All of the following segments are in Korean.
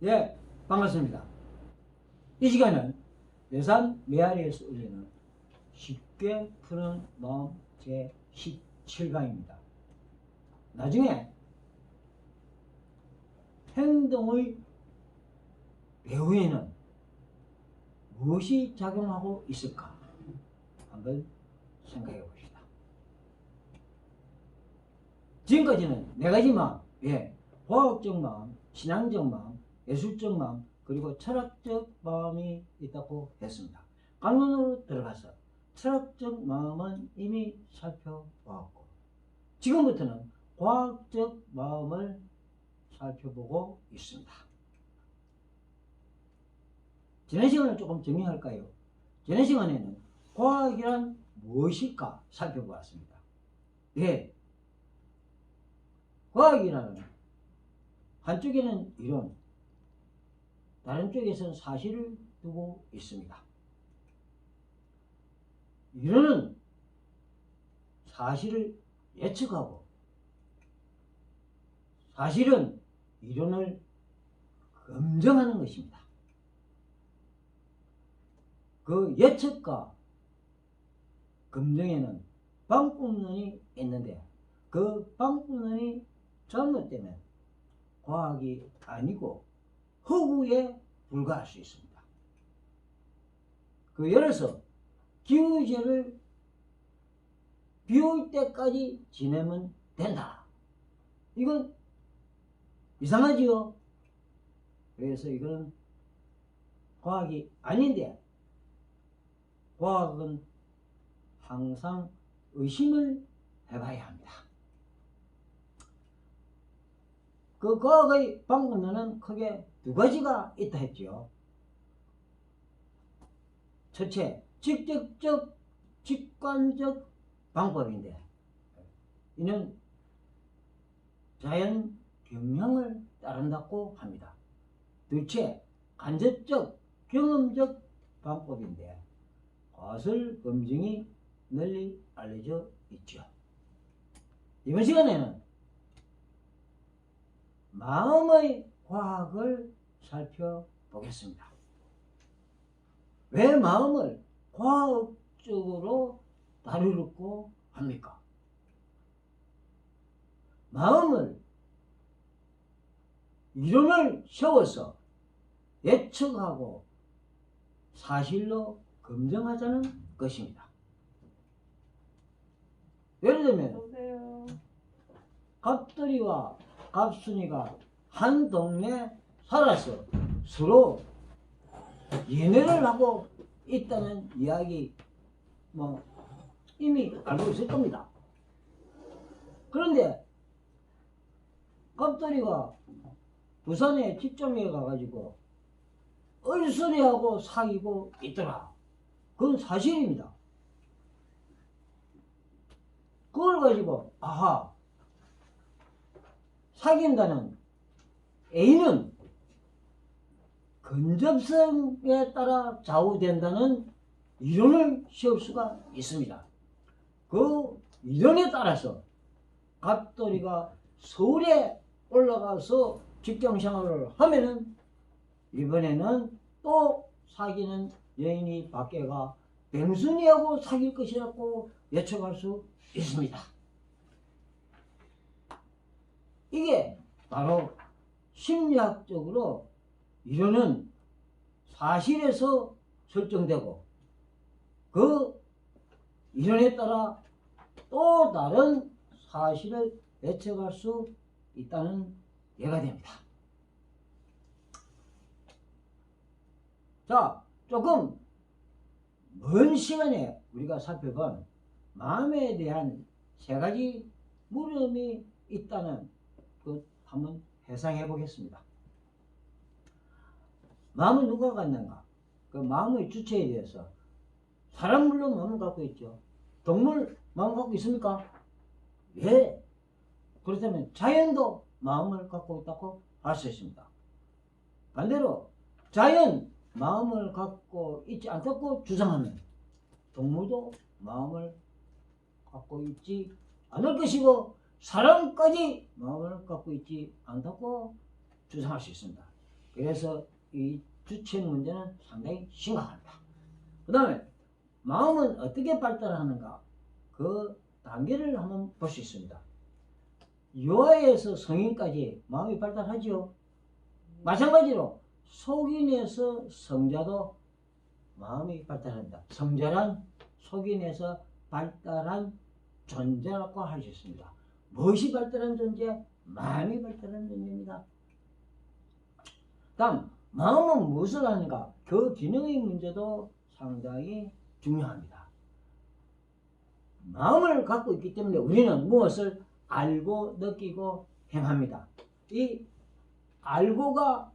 예, 반갑습니다. 이 시간은 예산 메아리에서 올리는 쉽게 푸는 마음 제 17강입니다. 나중에 행동의 배후에는 무엇이 작용하고 있을까? 한번 생각해 봅시다. 지금까지는 네 가지 마음, 과학적 마음, 신앙적 마음, 예술적 마음, 그리고 철학적 마음이 있다고 했습니다. 강론으로 들어가서 철학적 마음은 이미 살펴보았고, 지금부터는 과학적 마음을 살펴보고 있습니다. 지난 시간을 조금 정리할까요? 지난 시간에는 과학이란 무엇일까 살펴보았습니다. 과학이라는 한쪽에는 이론, 다른 쪽에서는 사실을 두고 있습니다. 이론은 사실을 예측하고, 사실은 이론을 검증하는 것입니다. 그 예측과 검증에는 방법론이 있는데, 그 방법론이 잘못되면 과학이 아니고 허구에 불과할 수 있습니다. 예를 들어서 기우제를 비 올 때까지 지내면 된다. 이건 이상하지요? 그래서 이건 과학이 아닌데, 과학은 항상 의심을 해봐야 합니다. 그 과학의 방법론은 크게 두 가지가 있다 했죠. 첫째, 직접적, 직관적 방법인데, 이는 자연 경향을 따른다고 합니다. 둘째, 간접적, 경험적 방법인데, 과설 검증이 널리 알려져 있죠. 이번 시간에는 마음의 과학을 살펴보겠습니다. 왜 마음을 과학적으로 다루려고 합니까? 마음을 이론을 세워서 예측하고 사실로 검증하자는 것입니다. 예를 들면 갑돌이와 갑순이가 한 동네에 살아서 서로 연애를 하고 있다는 이야기 이미 알고 있을 겁니다. 그런데 갑돌이가 부산에 직장에 가가지고 얼소리하고 사귀고 있더라. 그건 사실입니다. 그걸 가지고 사귄다는 A는 근접성에 따라 좌우된다는 이론을 세울 수가 있습니다. 그 이론에 따라서 갑돌이가 서울에 올라가서 직장 생활을 하면은 이번에는 또 사귀는 여인이 밖에가 뱅순이하고 사귈 것이라고 예측할 수 있습니다. 이게 바로 심리학적으로 이론은 사실에서 설정되고, 그 이론에 따라 또 다른 사실을 예측할 수 있다는 예가 됩니다. 자, 조금 먼 시간에 우리가 살펴본 마음에 대한 세 가지 물음이 있다는 것 한번 회상해 보겠습니다. 마음은 누가 갖는가? 그 마음의 주체에 대해서 사람 물론 마음을 갖고 있죠. 동물 마음 갖고 있습니까? 예. 그렇다면 자연도 마음을 갖고 있다고 할 수 있습니다. 반대로 자연 마음을 갖고 있지 않다고 주장하면 동물도 마음을 갖고 있지 않을 것이고, 사람까지 마음을 갖고 있지 않다고 주장할 수 있습니다. 그래서 이 주체 문제는 상당히 심각합니다. 그 다음에 마음은 어떻게 발달하는가? 그 단계를 한번 볼 수 있습니다. 유아에서 성인까지 마음이 발달하지요. 마찬가지로 속인에서 성자도 마음이 발달한다. 성자란 속인에서 발달한 존재라고 할 수 있습니다. 무엇이 발달한 존재? 마음이 발달한 존재입니다. 다음, 마음은 무엇을 하는가? 그 기능의 문제도 상당히 중요합니다. 마음을 갖고 있기 때문에 우리는 무엇을 알고 느끼고 행합니다. 이 알고가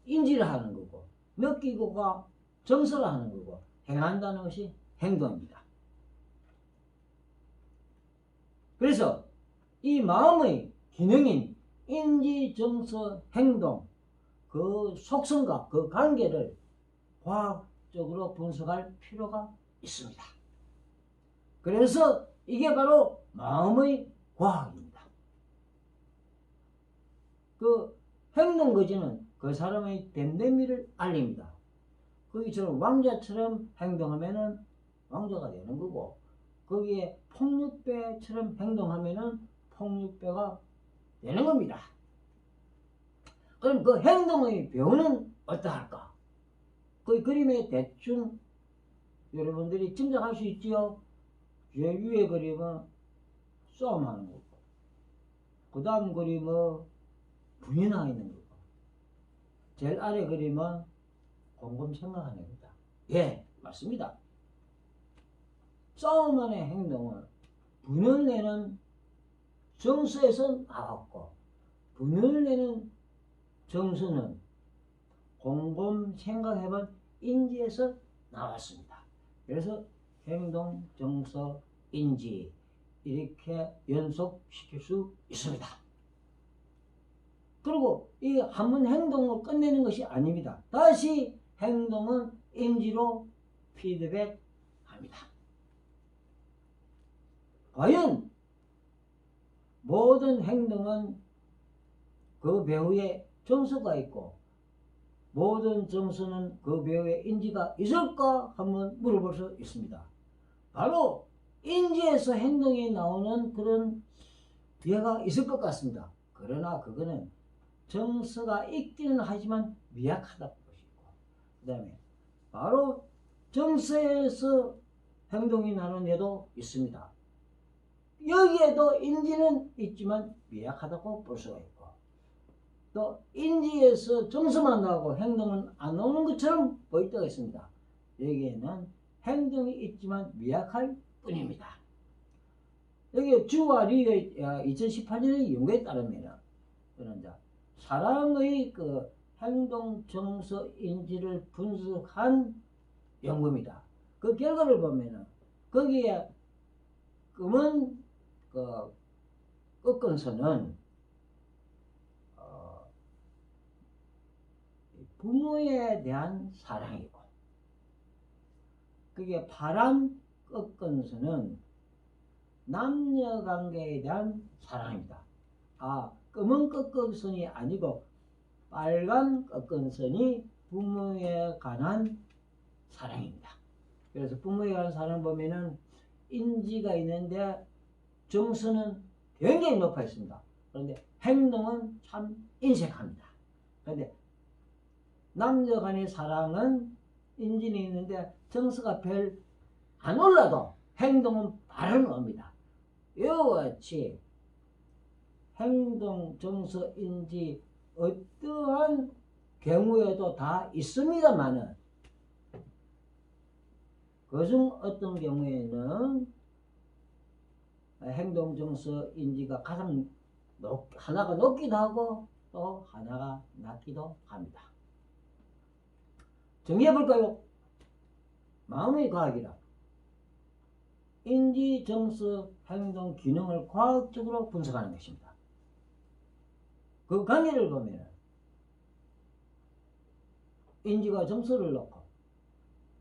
인지를 하는 거고 느끼고가 정서를 하는 거고 행한다는 것이 행동입니다. 그래서 이 마음의 기능인 인지, 정서, 행동 그 속성과 그 관계를 과학적으로 분석할 필요가 있습니다. 그래서 이게 바로 마음의 과학입니다. 그 행동거지는 그 사람의 됨됨이를 알립니다. 거기처럼 왕자처럼 행동하면은 왕자가 되는 거고 거기에 폭력배처럼 행동하면은 폭력배가 되는 겁니다. 그럼 그 행동의 배우는 어떠할까? 그 그림에 대충 여러분들이 짐작할 수 있지요. 제일 위에 그림은 싸움하는 거고 그 다음 그림은 부인하는 거고 제일 아래 그림은 곰곰 생각하는 겁니다. 예, 맞습니다. 싸움하는 행동은 분을 내는 정서에서 나왔고 분을 내는 정서는 곰곰 생각해본 인지에서 나왔습니다. 그래서 행동, 정서, 인지 이렇게 연속시킬 수 있습니다. 그리고 이 한 번 행동을 끝내는 것이 아닙니다. 다시 행동은 인지로 피드백합니다. 과연 모든 행동은 그 배우의 정서가 있고 모든 정서는 그 배우의 인지가 있을까 한번 물어볼 수 있습니다. 바로 인지에서 행동이 나오는 그런 예가 있을 것 같습니다. 그러나 그거는 정서가 있기는 하지만 미약하다고 보시고 그 다음에 바로 정서에서 행동이 나는 예도 있습니다. 여기에도 인지는 있지만 미약하다고 볼 수가 있고 또 인지에서 정서만 나오고 행동은 안 나오는 것처럼 보일 때가 있습니다. 여기에는 행동이 있지만 미약할 뿐입니다. 여기 주와 리의 2018년의 연구에 따르면 사람의 그 행동, 정서, 인지를 분석한 연구입니다. 그 결과를 보면은 거기에 검은 그 꺾은선은 부모에 대한 사랑이고 그게 파란 꺾은선은 남녀관계에 대한 사랑입니다. 검은 꺾은선이 아니고 빨간 꺾은선이 부모에 관한 사랑입니다. 그래서 부모에 관한 사랑 보면은 인지가 있는데 정서는 굉장히 높아 있습니다. 그런데 행동은 참 인색합니다. 그런데 남녀 간의 사랑은 인지는 있는데 정서가 별 안 올라도 행동은 바로 옵니다. 이와 같이 행동, 정서, 인지 어떠한 경우에도 다 있습니다만은 그중 어떤 경우에는 행동, 정서, 인지가 가장 하나가 높기도 하고 또 하나가 낮기도 합니다. 정리해볼까요? 마음의 과학이라 인지, 정서, 행동, 기능을 과학적으로 분석하는 것입니다. 그 관계를 보면 인지가 정서를 넣고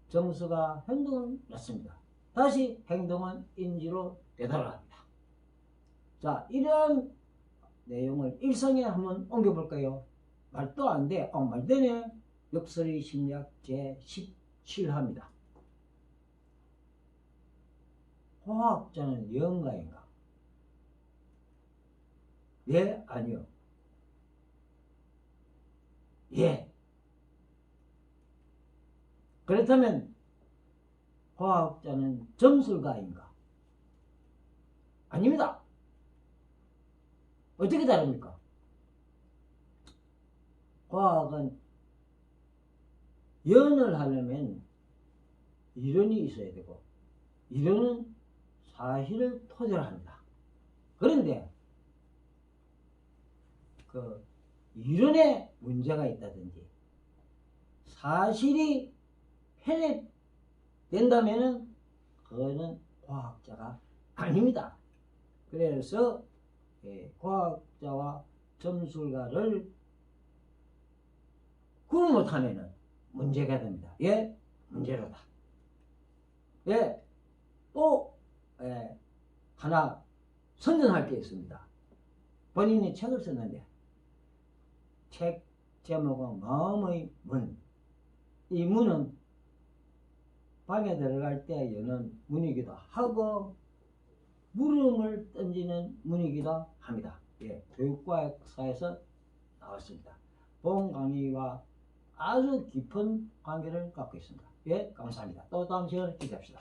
정서가 행동을 넣습니다. 다시 행동은 인지로 되돌아갑니다. 자, 이러한 내용을 일상에 한번 옮겨볼까요? 말도 안 돼. 말 되네. 역설의 심리학 제17화입니다. 과학자는 영가인가? 예, 아니요. 예. 그렇다면 과학자는 점술가인가? 아닙니다. 어떻게 다릅니까? 과학은 연을 하려면 이론이 있어야 되고, 이론은 사실을 토대로 합니다. 그런데 그 이론에 문제가 있다든지 사실이 해냈된다면은 그거는 과학자가 아닙니다. 그래서 과학자와 점술가를 구분 못하면은 문제가 됩니다. 예, 문제로다. 예, 또 하나 선전할 게 있습니다. 본인이 책을 썼는데 책 제목은 마음의 문. 이 문은 방에 들어갈 때 여는 문이기도 하고 물음을 던지는 문이기도 합니다. 예, 교육과학사에서 나왔습니다. 본 강의와 아주 깊은 관계를 갖고 있습니다. 예, 감사합니다. 또 다음 시간에 기대합시다.